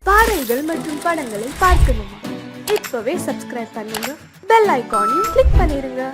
பாடல்கள் மற்றும் படங்களை பார்க்கணுமா? இப்பவே சப்ஸ்கிரைப் பண்ணுங்க, பெல் ஐகானையும் கிளிக் பண்ணிருங்க.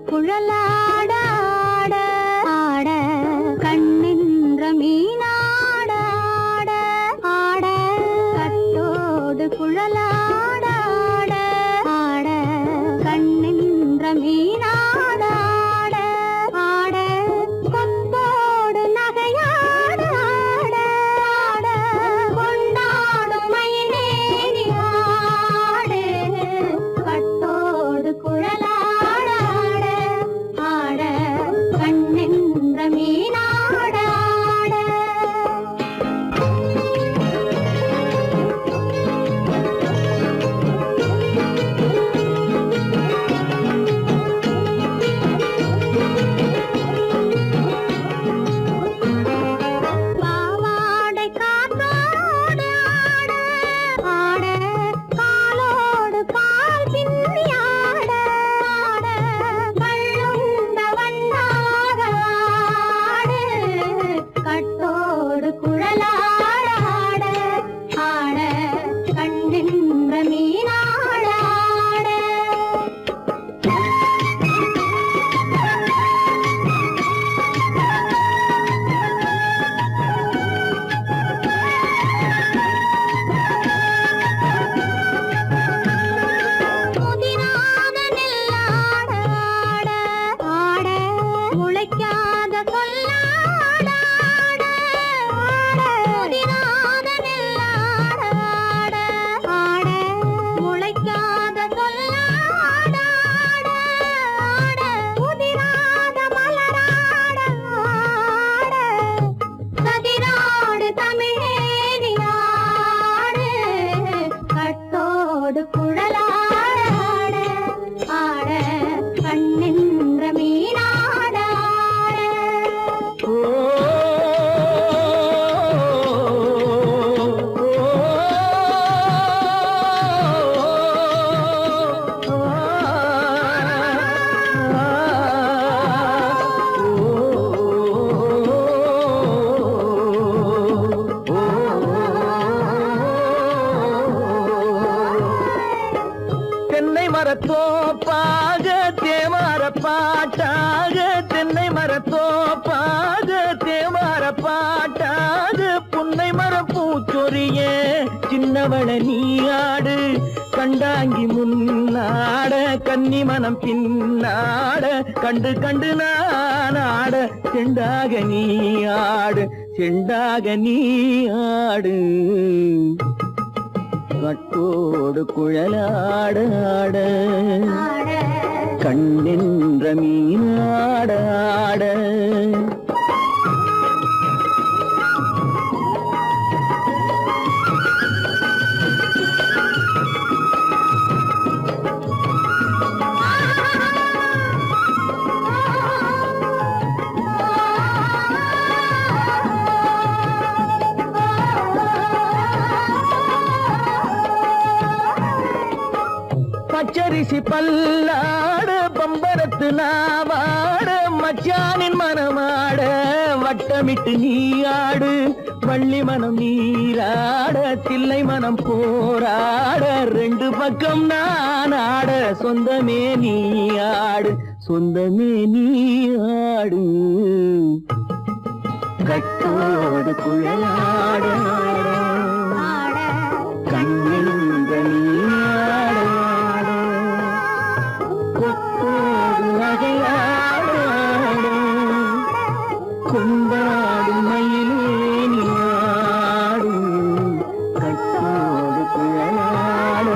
குழலாட ஆட ஆட கண்ணின்ற மீனாட ஆட ஆட கட்டோடு குழலாட ஆட ஆட கண்ணின்ற மீனாட ஆட ஆட கொம்போடு நகையாட ஆட ஆட கொண்டாடும் மயிலேறி ஆடு கட்டோடு குழலாட மரத்தோப்பாக தேமார பாட்டாக தென்னை மரத்தோப்பாக தேமார பாட்டாக புன்னை மரப்பூச்சொரிய சின்னவள நீயாடு கண்டாங்கி முன்னாட கன்னி மனம் பின்னாட கண்டு கண்டு நானாட செண்டாக நீயாடு செண்டாக நீயாடு கட்டோடு குழலாட ஆட கண்ணின்ற மீனாட ஆட பச்சரிசி பல்லாட பம்பரத்து நாவாட மச்சானின் மனமாட வட்டமிட்டு நீயாடு வள்ளி மனம் நீராட தில்லை மனம் போராட ரெண்டு பக்கம் நான் ஆட சொந்தமே நீயாடு சொந்தமே நீயாடு கட்டோடு குழலாட கண்ணின்ற நீயாட கொண்டாடு மயிலே நீயாடு கட்டோடு குழலாட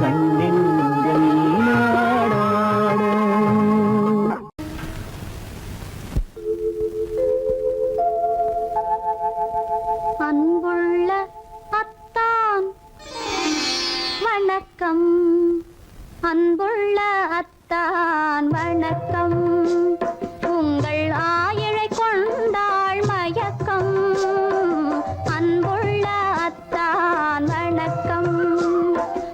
கண்ணின்ற நீயாட அன்புள்ள அத்தான் வணக்கம். உங்கள் ஆயிழை கொண்டாள் மயக்கம். அன்புள்ள அத்தான் வணக்கம்.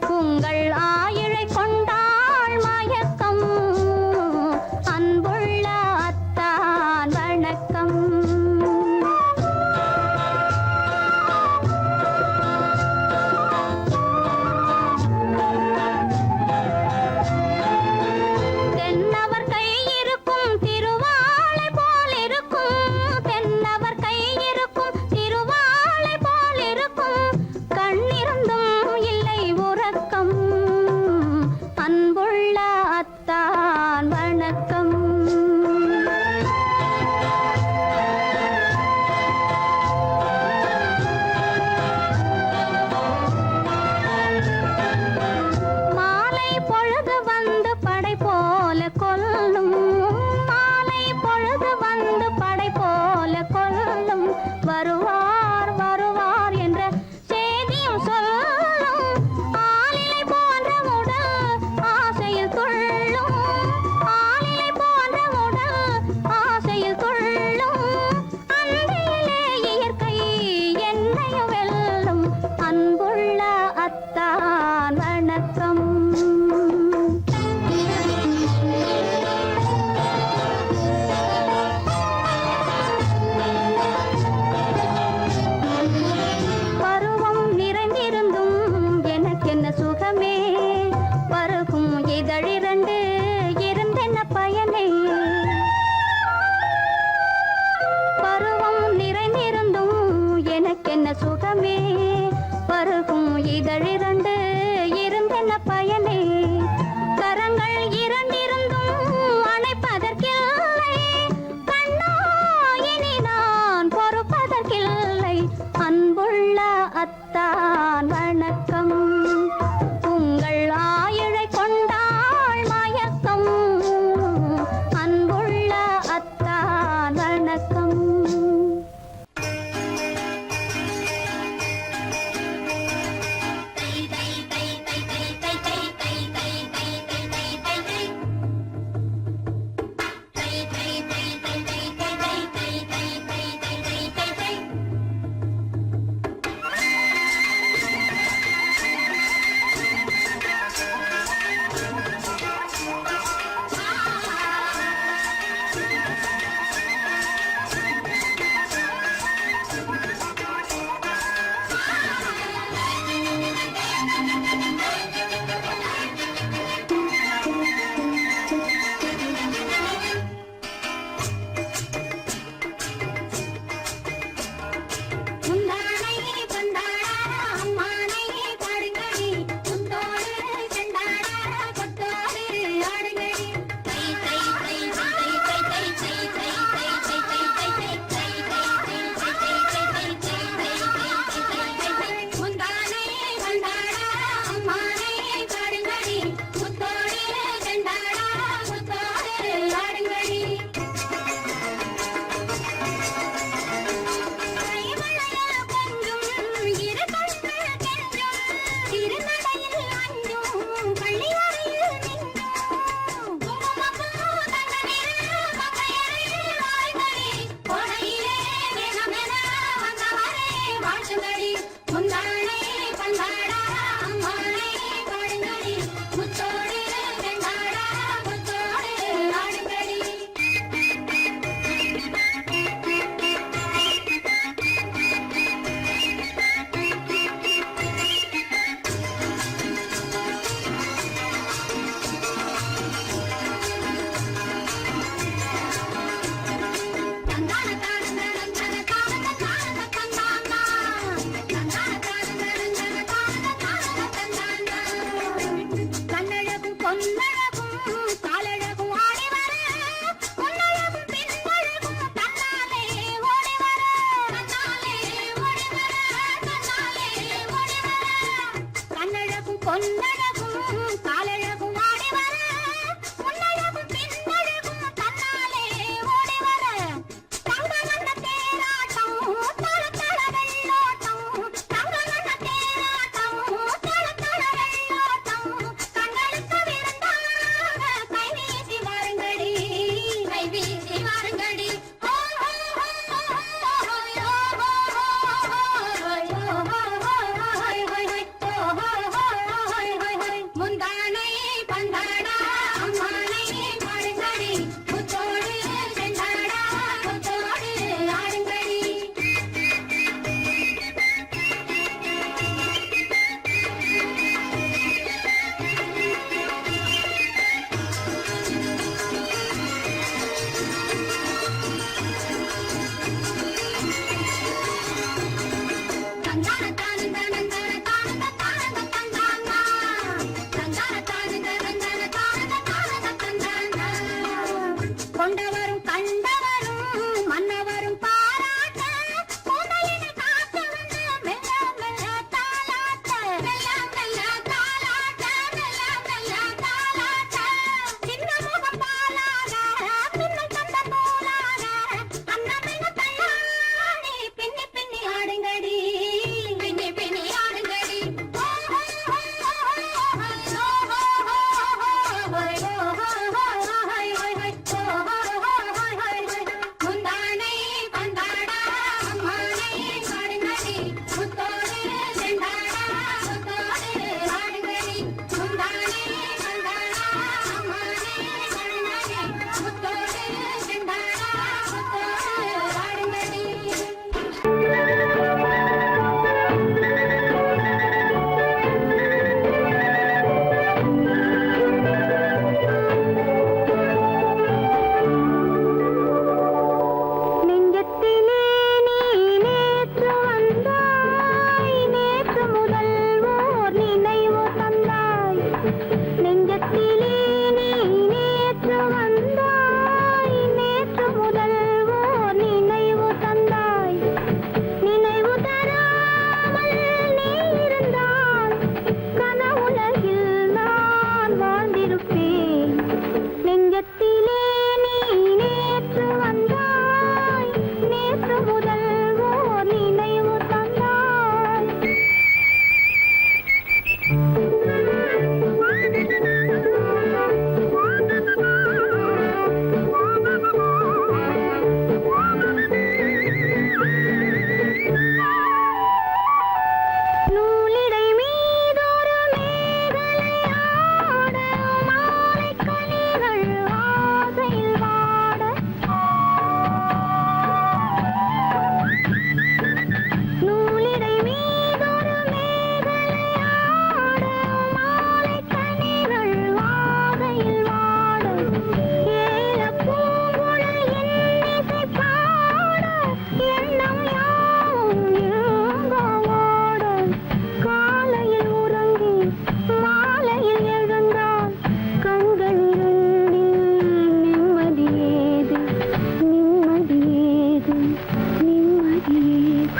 உங்கள் ஆயிழை கொண்டாள் மயக்கம். அன்புள்ள அத்தான் வணக்கம். தென்னவர் கை இருக்கும் திருவாளை போல் இருக்கும். தென்னவர் கை இருக்கும் திருவாளை போல் இருக்கும். கண்ணிருந்தும் இல்லை உறக்கம். அன்புள்ள அத்தான் வணக்கம். மாலை பொழுது வந்து படை போல கொல்லும். மாலை பொழுது வந்து படை போல கொல்லும். வருவார் வருவார் என்ற செய்தியும் சொல்லும். ஆளிலை போன்ற உடல் ஆசையில் துள்ளும். ஆளிலை போன்ற உடல் ஆசையில் துள்ளும். அன்பிலே இயற்கை என்னையும் வெல்லும். அன்புள்ள அத்தான் வணக்கம். பருவம் நிறைந்திருந்தும் எனக்கென்ன சுகமே. பருகும் இதழிரண்டு இருந்தென்ன பயனே. பருவம் நிறைந்திருந்தும் எனக்கென்ன சுகமே. பருகும் இதழிரண்டு இருந்தென்ன பயனே. கரங்கள் இரண்டிருந்தும் அணைப்பதற்கில்லை. கண்ணா இனி நான் பொறுப்பதற்கில்லை. அன்புள்ள அத்தான் வணக்கம். உங்கள் ஆயிழை கொண்டாள் மயக்கம். அன்புள்ள அத்தான் வணக்கம். நெஞ்சத்திலே நீ நேற்று வந்தாய், நேற்று முதல் ஓர் நினைவு தந்தாய். நினைவு தராமல் நீ இருந்தால் கனவுலகில் நான் வாழ்ந்திருப்பேன். நெஞ்சத்திலே நீ நேற்று வந்தாய், நேற்று முதல் ஓர் நினைவு தந்தாய். நூலிடை மீதொரு மேகலையாட, மாலைக் கனிகள் ஆசையில் வாட. நூலிடை மீதொரு மேகலையாட, மாலைக் கனிகள் ஆசையில் வாட. ஏலப் பூங்குழல் இன்னிசை பாட, எண்ணம் யாவும் எங்கோ ஓட. காலையில் உறங்கி மாலையில் எழுந்தால் கண்கள் இரண்டில் நிம்மதியேது, நிம்மதியேது, நிம்மதியேது.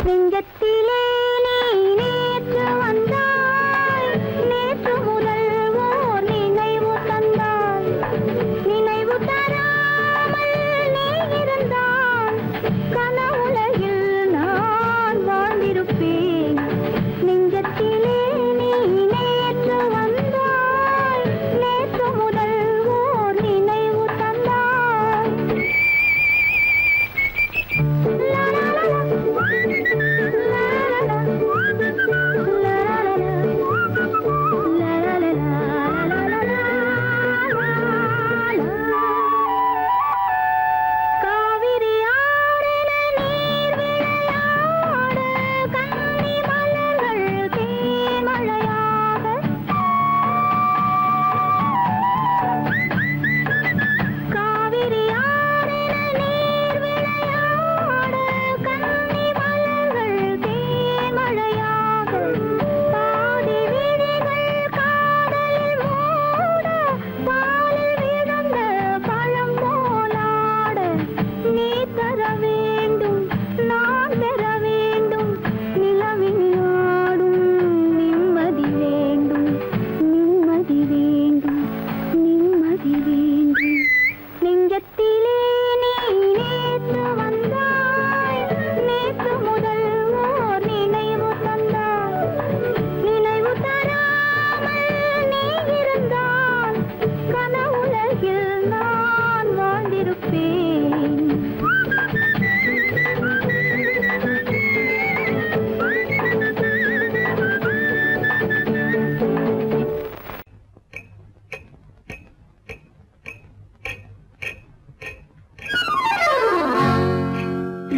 நெஞ்சத்திலே நீ நேற்று வந்தாய், நேற்று முதல் ஓர் நினைவு தந்தாய். நினைவு தராமல் நீ இருந்தால் கனவுலகில் நான் வாழ்ந்திருப்பேன். நெஞ்சத்திலே நீ நேற்று வந்தாய், நேற்று முதல் ஓர் நினைவு தந்தாய். லா லா லா லா. லா லா லா. லா லா லா. லா லா லா லா லா லா. காவிரி ஆறின நீர் விளையாட, கன்னி மலர்கள் தேன்மழையாக. காவிரி ஆறின நீர் விளையாட, கன்னி மலர்கள் தேன்மழையாக. பாதி விழிகள் காதலில் மூட, பாலில் விழுந்த பழம் போலாட. நீ தர வேண்டும், நான் பெற வேண்டும், நிலவில் ஆடும் நிம்மதி வேண்டும், நிம்மதி வேண்டும், நிம்மதி வேண்டும். நெஞ்சத்திலே நீ நேற்று வந்தாய், நேற்று முதல் ஓர் நினைவு தந்தாய். நினைவு தராமல் நீ இருந்தால் கனவுலகில் நான் வாழ்ந்திருப்பேன்.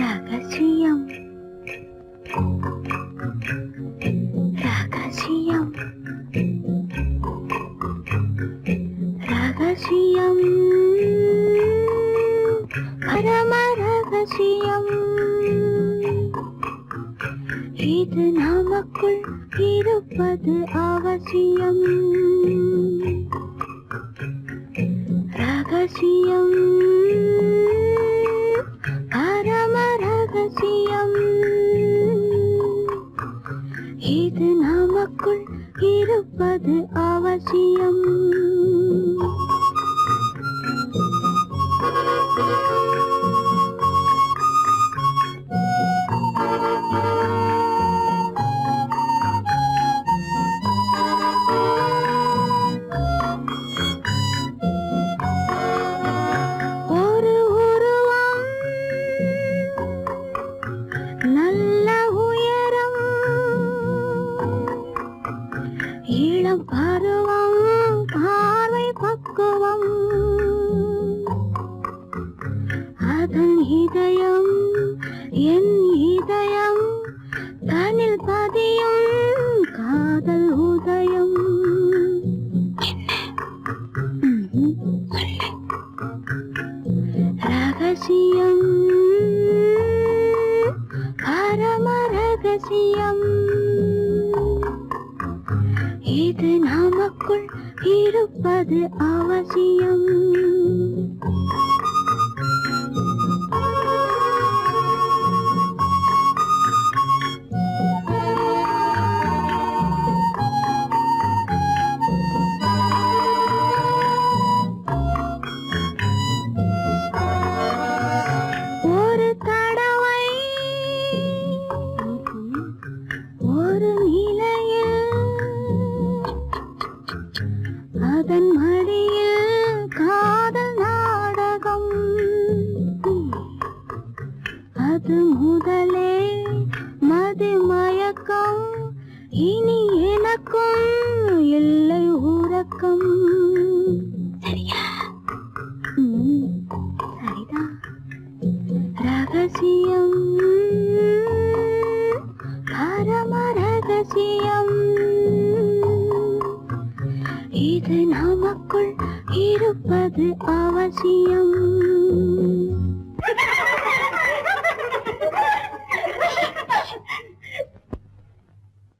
ரகசியம், ரகசியம், ரகசியம், பரம ரகசியம். இது நமக்குள் இருப்பது அவசியம். ரகசியம், பரம ரகசியம். இது நமக்குள் இருப்பது அவசியம். ஒரு உருவம், நல்ல உயரம், இளம் பருவம், பார்வை பக்குவம். அதன் இதயம், என் இதயம், தனில் பதியும் காதல் உதயம். ரகசியம், பரம ரகசியம். இது நமக்கு நமக்குள் இருப்பது அவசியம். ஒரு தடவை ஒரு நிலையில் அதன் மடியில் காதல் நாடகம், அது முதலே மது மயக்கம், இனி எனக்கும் இல்லை உறக்கம். சரியா? சரிதான். ரகசியம், பரம ரகசியம், இது நமக்குள் இருப்பது அவசியம்.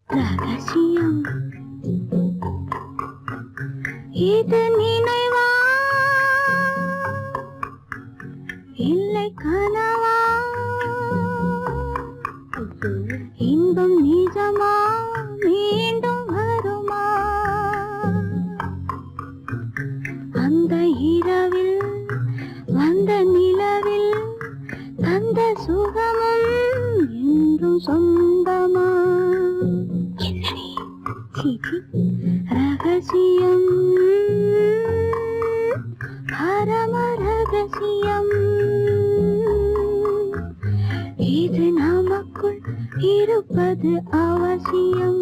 ரகசியம், இது நினைவா இல்லை கனவா, இன்பம் நிஜமா மீண்டும் வருமா, அந்த இரவில் வந்த நிலவில் தந்த சுகமும் என்றும் சொந்தமா. என்னடி சீச்சி. ரகசியம், பரம ரகசியம், இது நமக்குள் இருப்பது அவசியம்.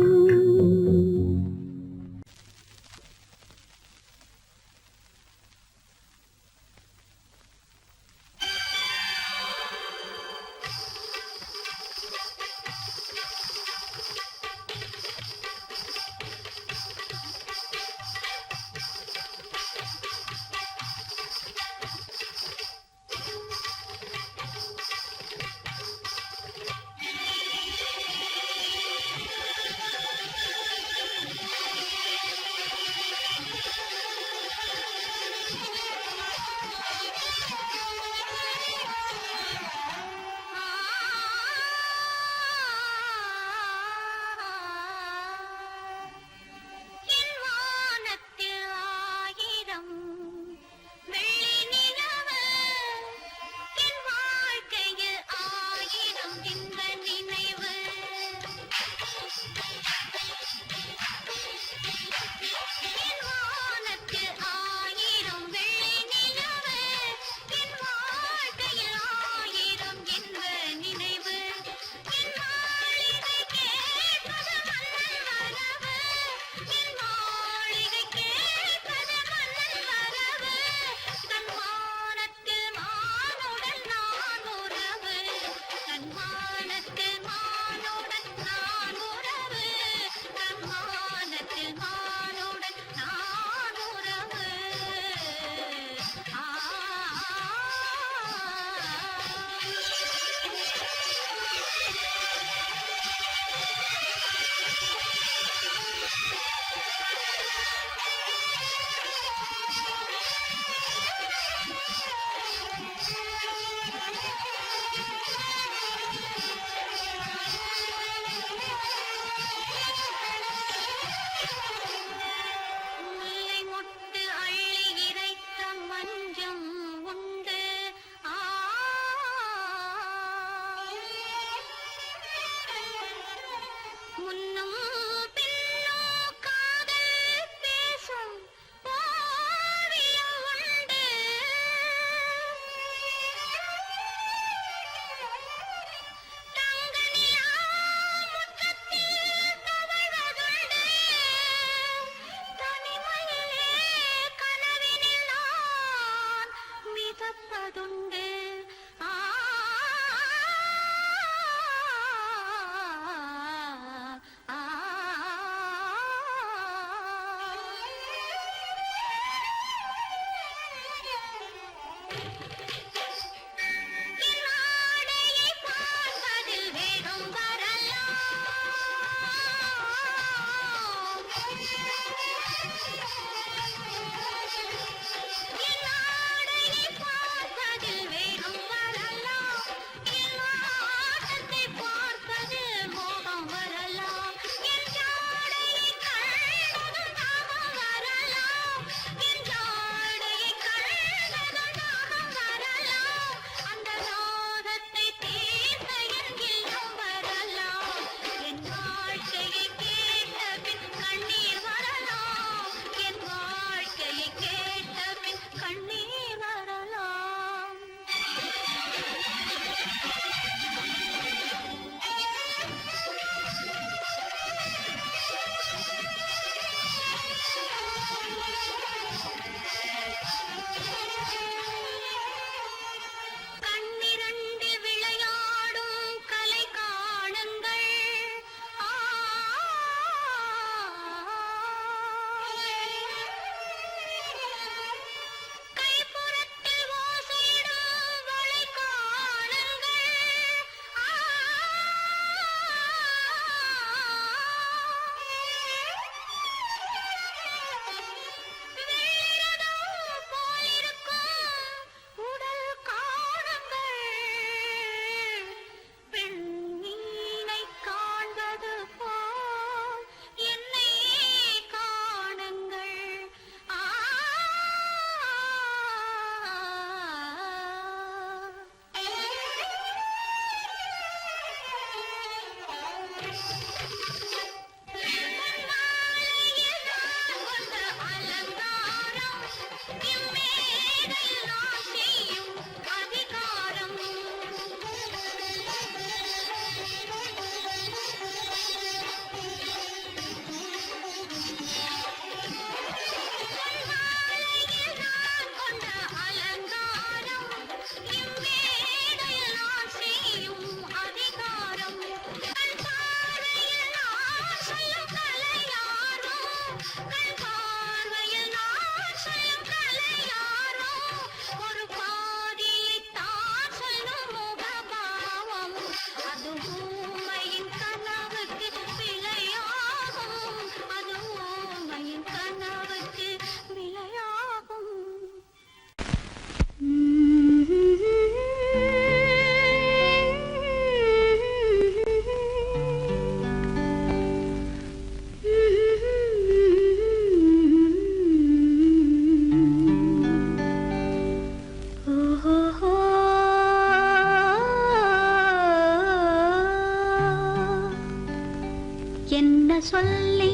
என்ன சொல்லி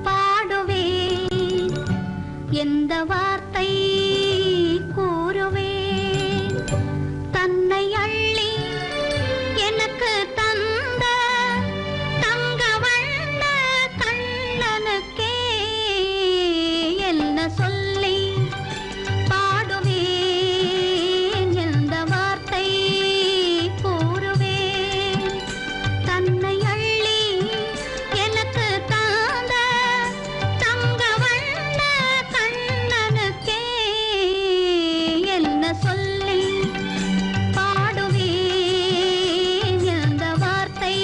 பாடுவேன், எந்த வார்த்தை கூறுவேன், தன்னை அள்ளி எனக்கு தந்த தங்க வண்ண கண்ணனுக்கே என்ன சொல்லி பாடுவேன், எந்த வார்த்தை கூறுவேன், தன்னை அள்ளி எனக்கு தந்த தங்க வண்ண கண்ணனுக்கே என்ன சொல்லி பாடுவேன், எந்த வார்த்தை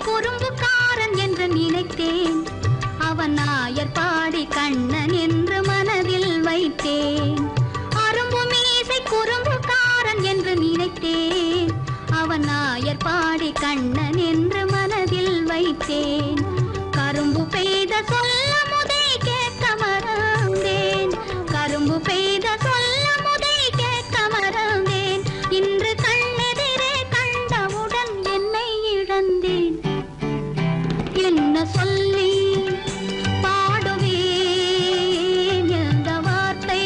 குறும்புக்காரன் என்று நினைத்தேன், அவன் நாயர் பாடி கண்ணன் என்று மனதில் வைத்தேன். அரும்பு மீசை குறும்புக்காரன் என்று நினைத்தேன், அவன் நாயர் பாடி கண்ணன் என்று மனதில் வைத்தேன். கரும்பு பெய்த சொல்ல முதை கேட்க மறந்தேன், கரும்பு பெய்த சொல்ல முதை கேட்க மறந்தேன். இன்று கண்ணெதிரே கண்டவுடன் என்னை இழந்தேன். என்ன சொல்லி பாடுவேன், எந்த வார்த்தை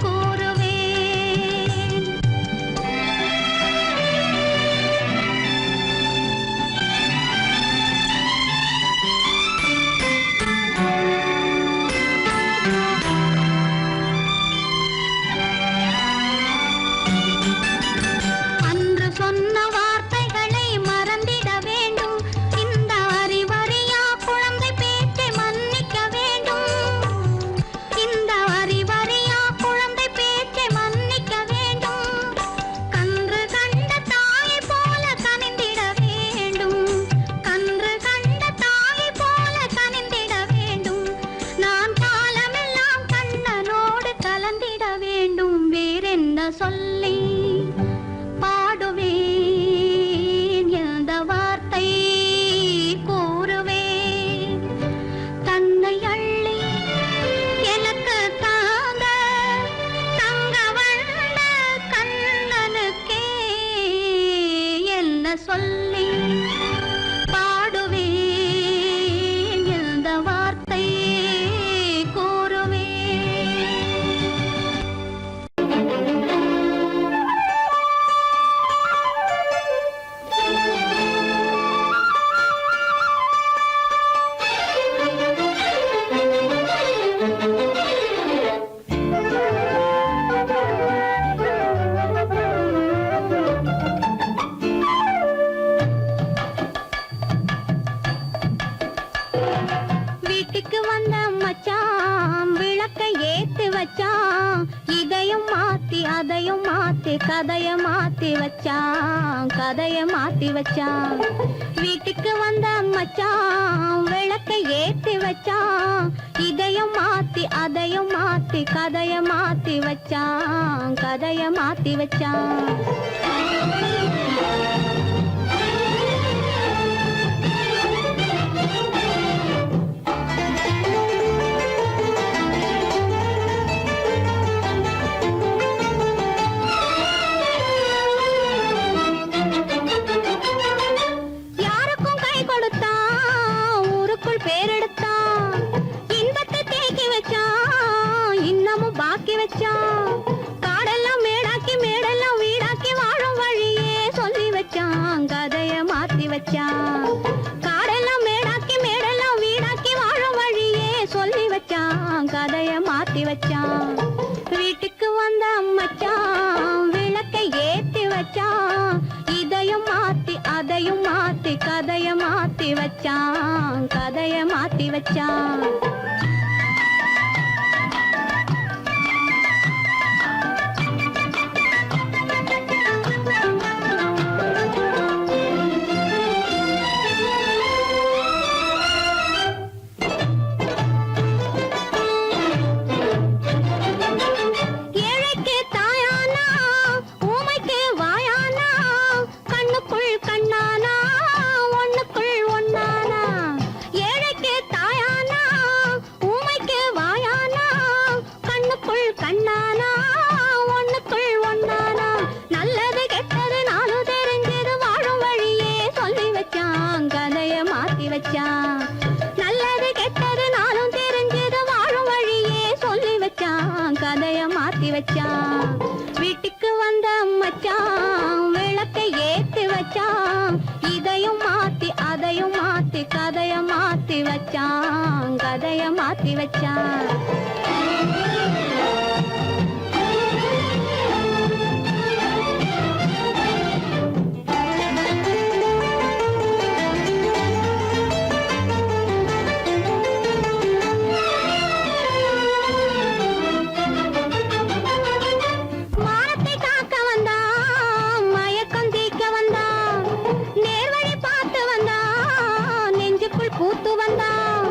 கூறுவேன். அன்று சொன்ன வார்த்தைகளை மறந்திட வேண்டும், இந்த அறிவறியா குழந்தை பேச்சை மன்னிக்க வேண்டும், இந்த அறிவறியா குழந்தை பேச்சை மன்னிக்க வேண்டும். கன்று கண்ட தாயை போல கனிந்திட வேண்டும், கன்று கண்ட தாயை போல கனிந்திட வேண்டும். நான் காலமெல்லாம் கண்ணனோடு கலந்திட வேண்டும். வேறென்ன சொல்லி பாடுவேன், எந்த வார்த்தை கூறுவேன், தன்னை அள்ளி எனக்கு தாந்த தங்க வண்ண கண்ணனுக்கே என்ன சொல்லி பாடுவேன், எந்த வார்த்தை கூறுவேன். வீட்டுக்கு வந்த மச்சான் விளக்கை ஏத்தி வச்சான், இதையும் மாத்தி அதையும் மாத்தி கதைய மாத்தி வச்சான், கதைய மாத்தி வச்சான். வீட்டுக்கு வந்த மச்சான் விளக்கை ஏத்தி வச்சான், இதையும் மாத்தி அதையும் மாத்தி கதைய மாத்தி வச்சான், கதைய மாத்தி வச்சான். யாருக்கும் கை கொடுத்தான், ஊருக்குள் பேரெடுத்தான், இன்பத்தை தேக்கி வச்சான், இன்னமும் பாக்கி வச்சான். காடெல்லாம் மேடாக்கி வச்சான். காடெல்லாம் மேடாக்கி மேடெல்லாம் வீடாக்கி வாழும் வழியே சொல்லி வச்சான். கதைய மாத்தி வச்சான். வீட்டுக்கு வந்த மச்சான் விளக்கை ஏத்தி வச்சான். இதையும் மாத்தி அதையும் மாத்தி கதைய மாத்தி வச்சான். கதைய மாத்தி வச்சான். ஏழைக்கு தாயானா ஊமைக்கு வாயானா கண்ணுக்குள் கண்ணானா ஒண்ணுக்குள் ஒண்ணானா. ஏழைக்கு தாயானா ஊமைக்கு வாயானா கண்ணுக்குள் கண்ணானா ஒண்ணுக்குள் ஒண்ணானா. நல்லது கெட்டது நாலு தெரிஞ்சது வாழும் வழியே சொல்லி வச்சான். கதைய மாத்தி வச்சான். நல்லது கெட்டது நாளும் தெரிஞ்சது வாழும் வழியே சொல்லி வச்சான். கதைய மாத்தி வச்சான். வீட்டுக்கு வந்த மச்சான் விளக்கை ஏத்தி வச்சான். இதையும் மாத்தி அதையும் மாத்தி கதைய மாத்தி வச்சான். கதைய மாத்தி வச்சான். மானத்தை காக்க வந்தான் மயக்கம் தீக்க வந்தான். நேர்வழி பார்த்து வந்தான் நெஞ்சுக்குள் பூத்து வந்தான்.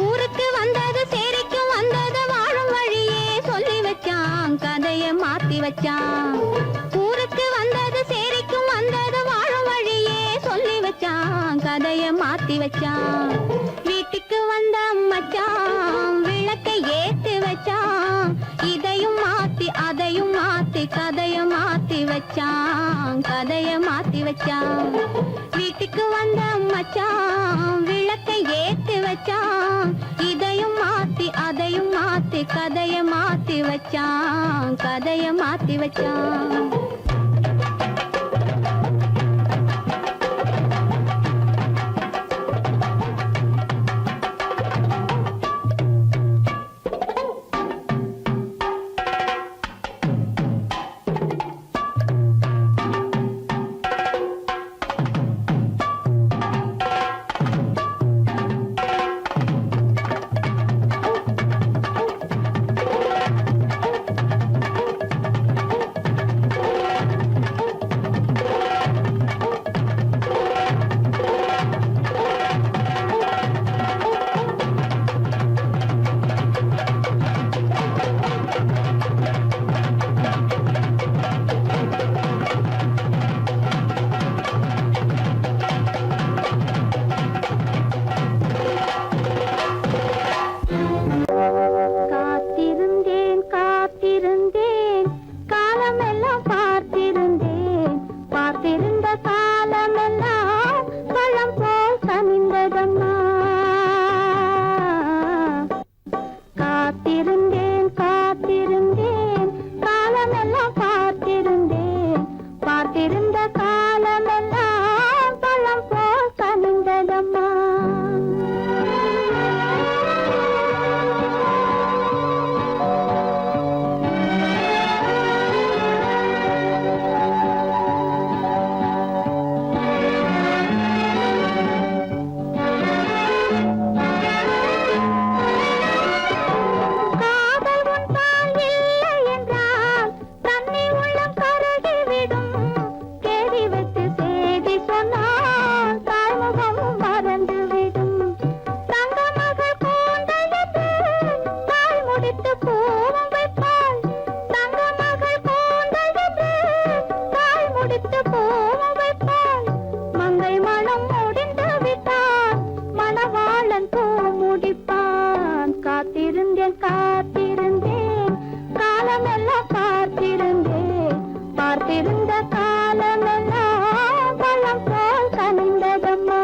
ஊருக்கு வந்தது சேரிக்கு வந்தது வாழும் வழியே சொல்லி வச்சான். கதைய மாத்தி வச்சான். ஊருக்கு வந்தது சேரிக்கும் வந்தது வாழும் வழியே சொல்லி வச்சான். கதைய மாத்தி வச்சான். வீட்டுக்கு வந்த மச்சான் விளக்கை ஏத்தி வச்சான். இதையும் மாத்தி அதையும் மாத்தி கதைய மாத்தி வச்சான். கதைய மாத்தி வச்சான். வீட்டுக்கு வந்த மச்சான் விளக்கை ஏத்தி வச்சான். இதையும் மாத்தி அதையும் மாத்தி கதைய மாத்தி வச்சான். கதைய மாத்தி வச்சான். காத்திருந்தேன் காத்திருந்தேன் காலமெல்லாம் பார்த்திருந்தேன். பார்த்திருந்த காலமெல்லாம் பழம் போல் கனிந்ததம்மா. காத்திருந்தேன் காத்திருந்தேன் காலமெல்லாம் பார்த்திருந்தேன். பார்த்திருந்த காலமெல்லாம் பழம் போல் கனிந்ததம்மா. காதல் உன்பால் இல்லை என்றால் தன்னை உள்ளம் கருகிவிடும். கேடி வைத்து செய்தி சொன்னால் தாய்முகமும் மறந்துவிடும். தங்க மகள் கூந்தல் என்று தாய் முடித்து பூவும் வைப்பாள். தங்க மகள் கூந்தல் என்று தாய் முடித்து பூவும் வைப்பாள். மங்கை மனம் முடிந்து விட்டான் மணவாளன் பூ முடிப்பான். காத்திருந்தேன் காத்திருந்தேன் காலமெல்லாம் பார்த்திருந்தேன். பார்த்திருந்த காலமெல்லாம் பழம் போல் கனிந்ததம்மா.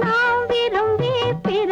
நாம் விரும்பி பிற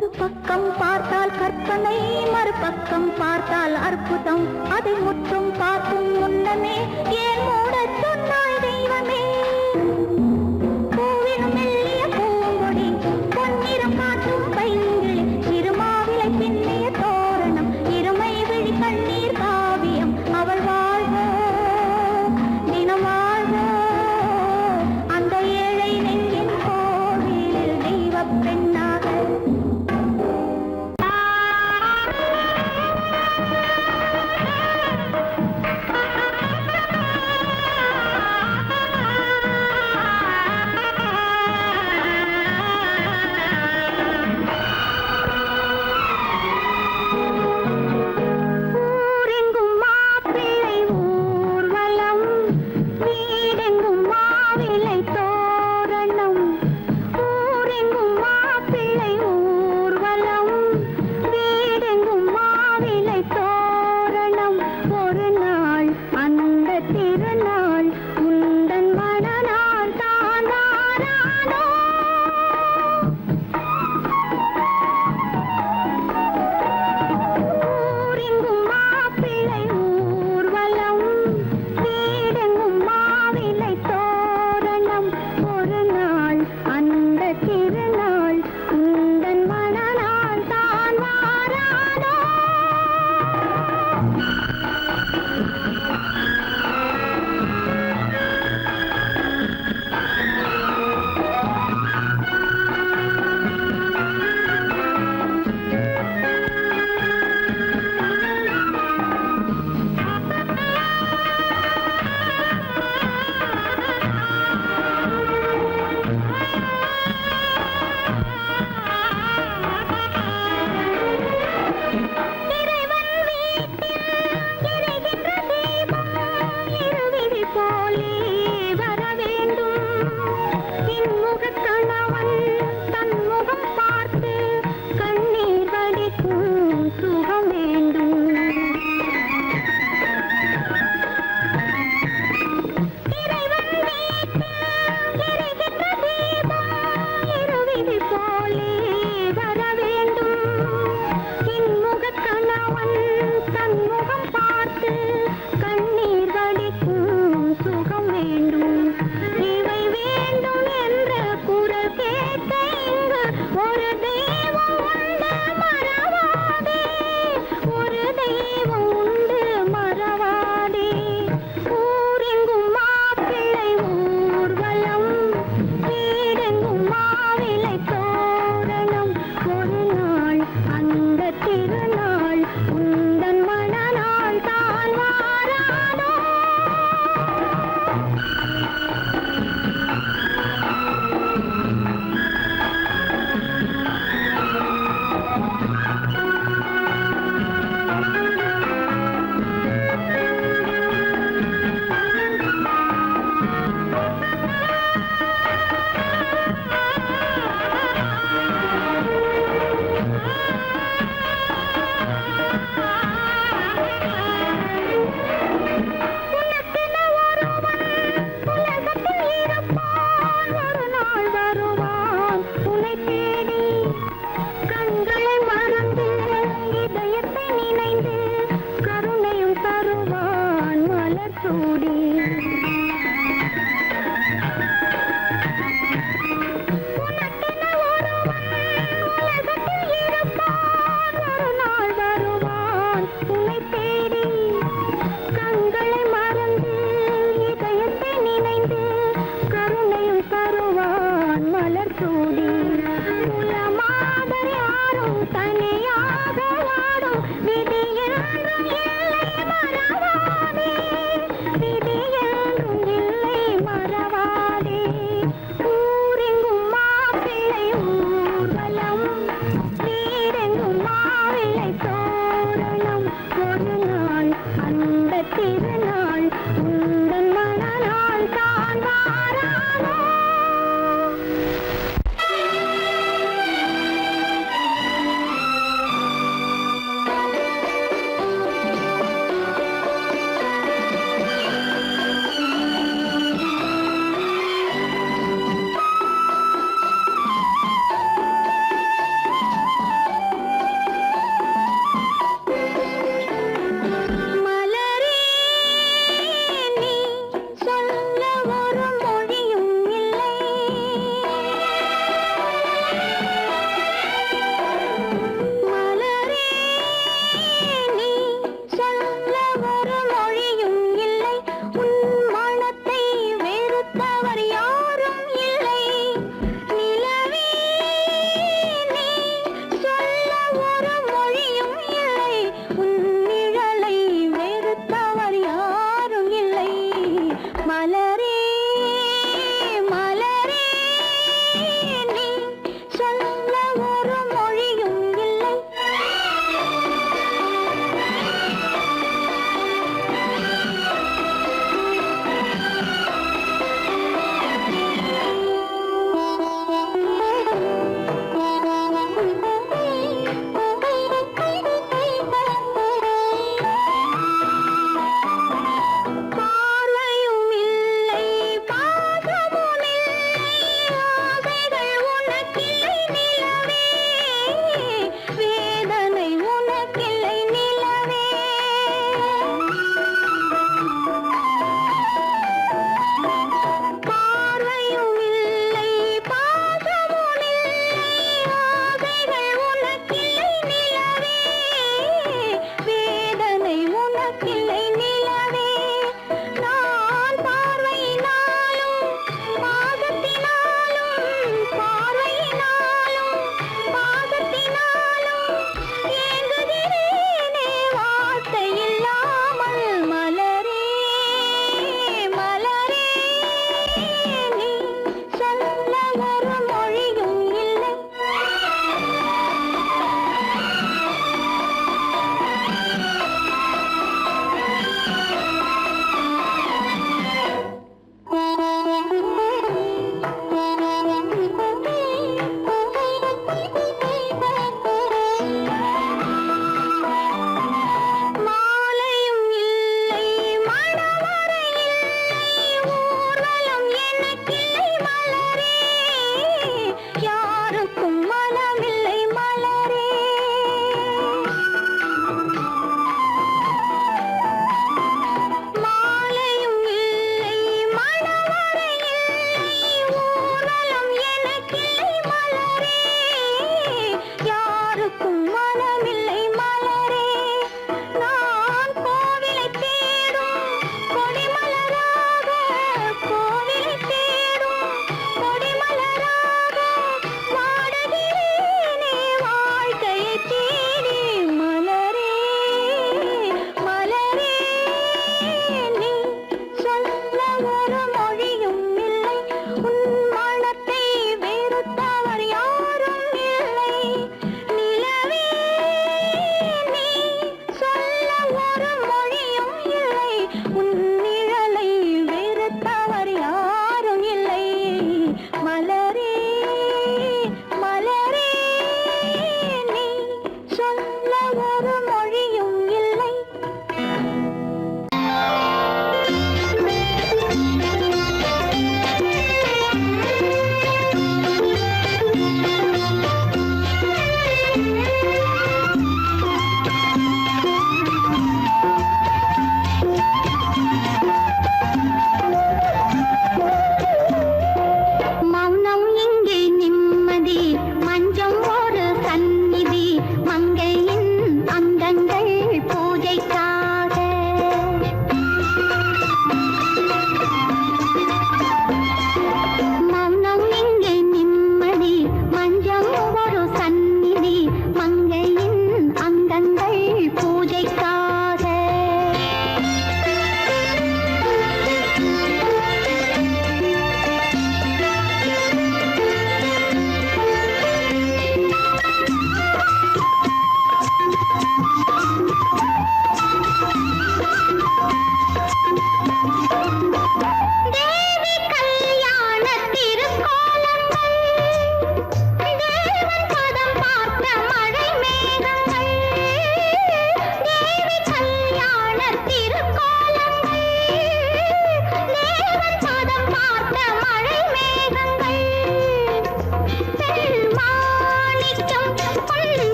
ஒரு பக்கம் பார்த்தால் கற்பனை, மறுபக்கம் பார்த்தால் அற்புதம். அதை முற்றும் பார்க்கும் முன்னமே ஏன் மூடச் சொன்னாய் தெய்வமே? பூவினும் மெல்லிய பூங்கொடி, பொன்னிறம் காட்டும் பைங்கிளி, இருமாவிலை பின்னிய தோரணம், இருமை விழி கண்ணீர் காவியம். அவள் வாழ்க, தினம் வாழ்க, அந்த ஏழை நெஞ்சின் கோவிலில் தெய்வப் பெண்ணாக.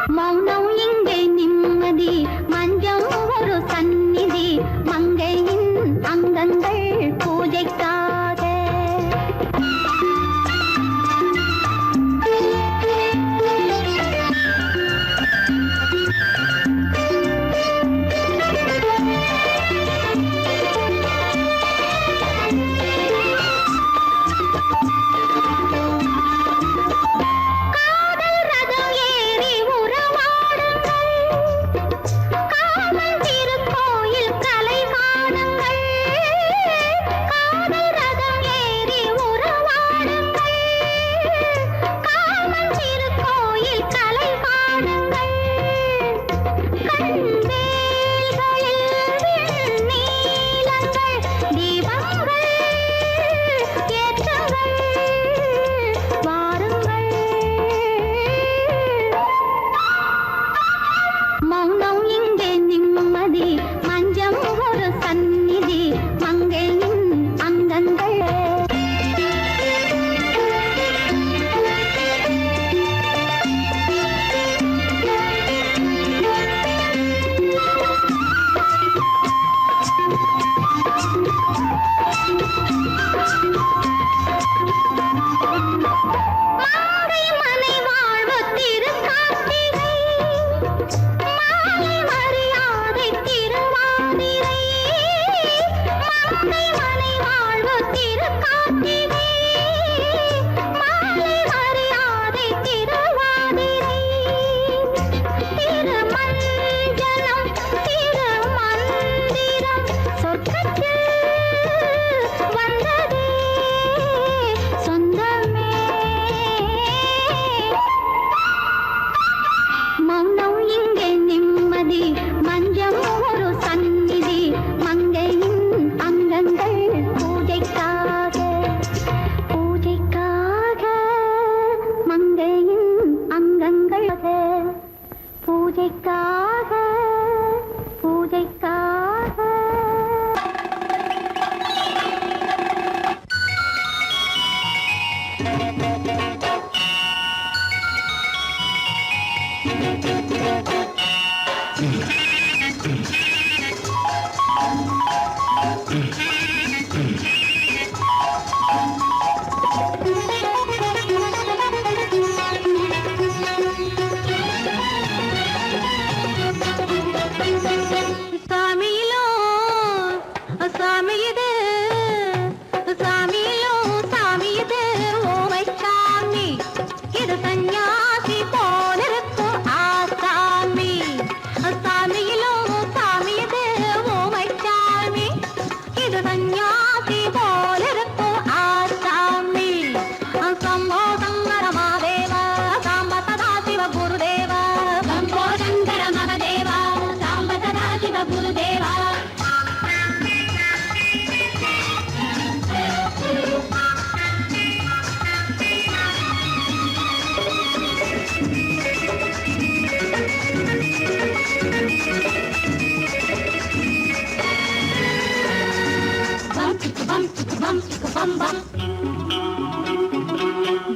மௌனம் இங்கே நிம்மதி மஞ்சம் ஒரு சந்நிதி மங்கையின் அங்கங்கள் பூஜைக்காக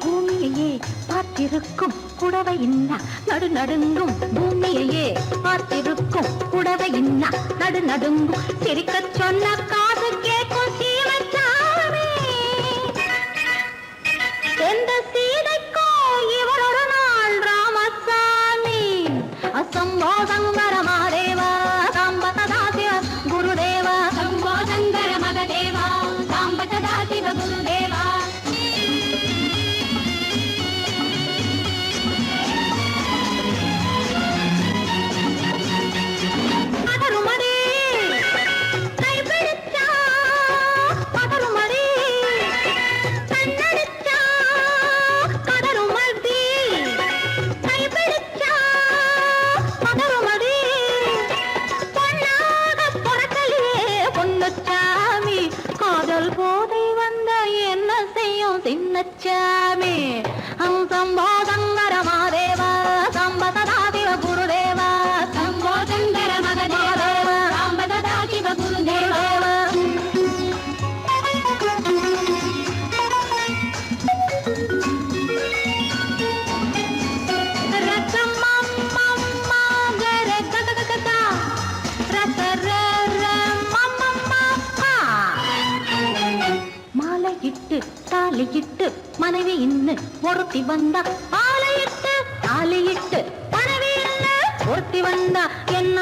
பூமியையே பார்த்திருக்கும் புடவை இன்னா நடு நடுங்கும் பூமியையே பார்த்திருக்கும் புடவை இன்னா நடு நடுங்கும் சிரிக்கச் சொன்ன காது கேட்கும் சீமச்சாமி எந்த சீதைக்கோ இவளோட நாள் ராமசாமி அசம்போ சங்கர மகாதேவா சாம்பதா சிவ குருதேவா சம்போ சங்கர மகதேவா சாம்பதா சிவ குருதேவா மனைவி இன்னு ஒருத்தி வந்தா ஆலையிட்டு தாலியிட்டு மனைவி இன்னு ஒருத்தி வந்தா என்ன